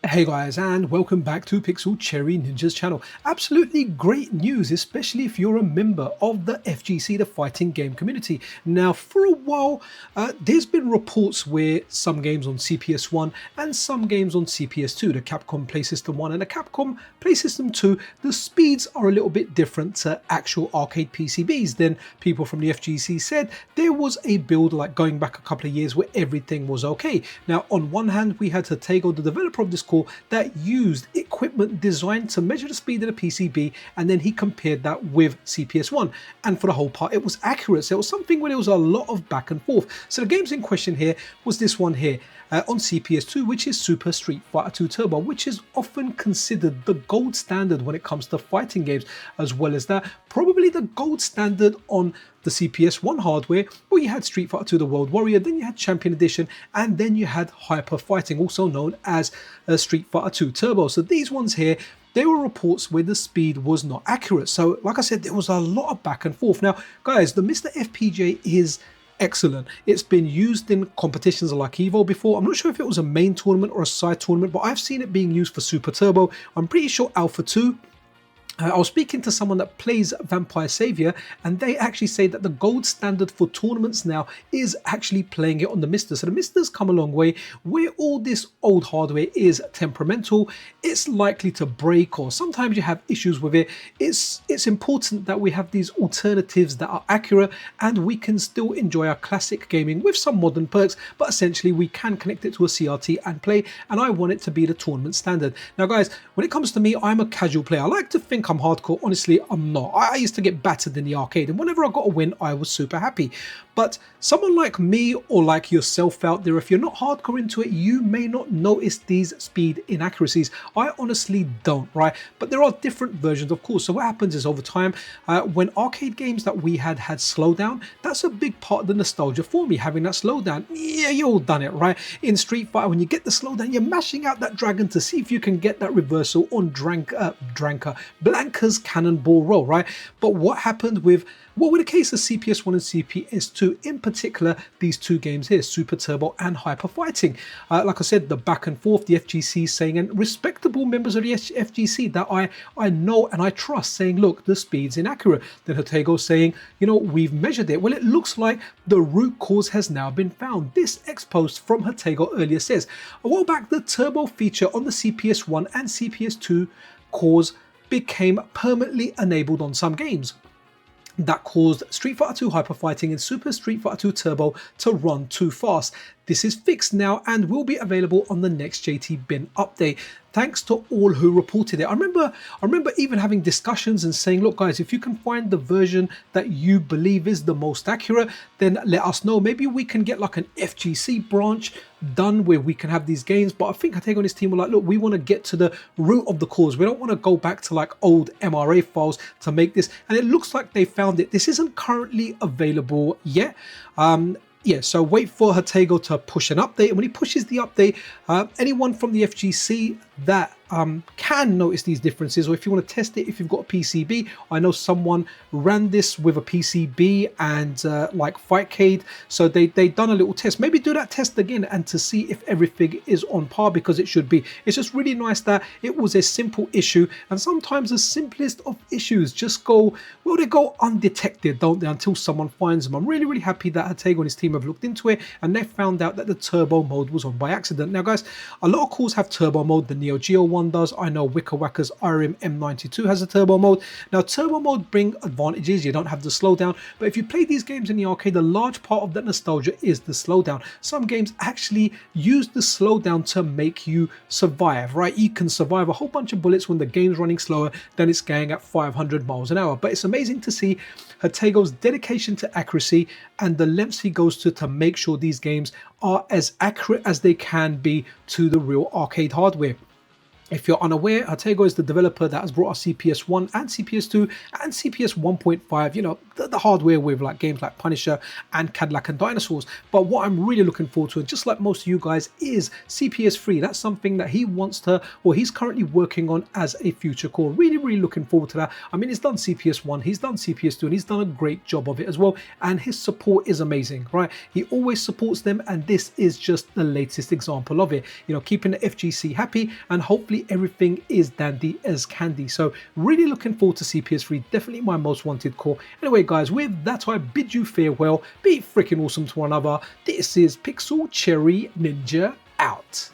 Hey guys, and welcome back to Pixel Cherry Ninja's channel. Absolutely great news, especially if you're a member of the FGC, the fighting game community. Now, for a while, there's been reports where some games on CPS-1 and some games on CPS-2, the Capcom Play System 1 and the Capcom Play System 2, the speeds are a little bit different to actual arcade PCBs. Then people from the FGC said there was a build like going back a couple of years where everything was okay. Now, on one hand, we had Hatego, the developer of this core, that used equipment designed to measure the speed of the PCB, and then he compared that with CPS1, and for the whole part it was accurate. So it was something where there was a lot of back and forth. So the games in question here was this one here on CPS2, which is Super Street Fighter 2 Turbo, which is often considered the gold standard when it comes to fighting games. As well as that, probably the gold standard on the CPS1 hardware, where you had Street Fighter 2 The World Warrior, then you had Champion Edition, and then you had Hyper Fighting, also known as Street Fighter 2 Turbo. So these ones here, there were reports where the speed was not accurate. So like I said, there was a lot of back and forth. Now guys, the MiSTer FPGA is excellent. It's been used in competitions like Evo before. I'm not sure if it was a main tournament or a side tournament, but I've seen it being used for Super Turbo. I'm pretty sure Alpha 2. I was speaking to someone that plays Vampire Savior, and they actually say that the gold standard for tournaments now is actually playing it on the MiSTer. So the MiSTer's come a long way. Where all this old hardware is temperamental, it's likely to break, or sometimes you have issues with it. It's important that we have these alternatives that are accurate, and we can still enjoy our classic gaming with some modern perks, but essentially we can connect it to a CRT and play, and I want it to be the tournament standard. Now guys, when it comes to me, I'm a casual player. I like to think I'm hardcore. Honestly, I'm not. I used to get battered in the arcade, and whenever I got a win, I was super happy. But someone like me, or like yourself out there, if you're not hardcore into it, you may not notice these speed inaccuracies. I honestly don't, right? But there are different versions, of course. So what happens is over time, when arcade games that we had slowdown, that's a big part of the nostalgia for me, having that slowdown. Yeah, you all done it, right? In Street Fighter, when you get the slowdown, you're mashing out that dragon to see if you can get that reversal on Blanca's cannonball roll, right? But what happened with the case of CPS1 and CPS2, in particular, these two games here, Super Turbo and Hyper Fighting. Like I said, the back and forth, the FGC saying, and respectable members of the FGC that I know and I trust saying, look, the speed's inaccurate. Then Hatego saying, you know, we've measured it. Well, it looks like the root cause has now been found. This post from Hatego earlier says, a while back, the turbo feature on the CPS1 and CPS2 cores became permanently enabled on some games. That caused Street Fighter 2 Hyper Fighting and Super Street Fighter 2 Turbo to run too fast. This is fixed now and will be available on the next JT Bin update. Thanks to all who reported it. I remember even having discussions and saying, look guys, if you can find the version that you believe is the most accurate, then let us know. Maybe we can get like an FGC branch done where we can have these games. But I think I take on this team, we're like, look, we want to get to the root of the cause. We don't want to go back to like old MRA files to make this. And it looks like they found it. This isn't currently available yet. Yeah, so wait for Hatego to push an update, and when he pushes the update, anyone from the FGC that can notice these differences, or if you want to test it, if you've got a PCB, I know someone ran this with a PCB and like Fightcade, so they done a little test. Maybe do that test again and to see if everything is on par, because it should be. It's just really nice that it was a simple issue, and sometimes the simplest of issues just go, well, they go undetected, don't they, until someone finds them. I'm really happy that Hatego and his team have looked into it, and they found out that the turbo mode was on by accident. Now guys, a lot of cores have turbo mode. The Neo Geo one does. I know Wicker Wacker's RGM M92 has a turbo mode. Now turbo mode bring advantages. You don't have the slowdown, but if you play these games in the arcade, a large part of that nostalgia is the slowdown. Some games actually use the slowdown to make you survive, right? You can survive a whole bunch of bullets when the game's running slower than it's going at 500 miles an hour. But it's amazing to see Hatego's dedication to accuracy and the lengths he goes to make sure these games are as accurate as they can be to the real arcade hardware. If you're unaware, Hatego is the developer that has brought us CPS1 and CPS2 and CPS 1.5. You know, the hardware with like games like Punisher and Cadillac and Dinosaurs. But what I'm really looking forward to, and just like most of you guys, is CPS3. That's something that he wants to, or he's currently working on as a future core. Really looking forward to that. I mean, he's done CPS1, he's done CPS2, and he's done a great job of it as well. And his support is amazing, right? He always supports them, and this is just the latest example of it. You know, keeping the FGC happy, and hopefully everything is dandy as candy. So really looking forward to CPS3, definitely my most wanted core. Anyway guys, with that I bid you farewell. Be freaking awesome to one another. This is Pixel Cherry Ninja out.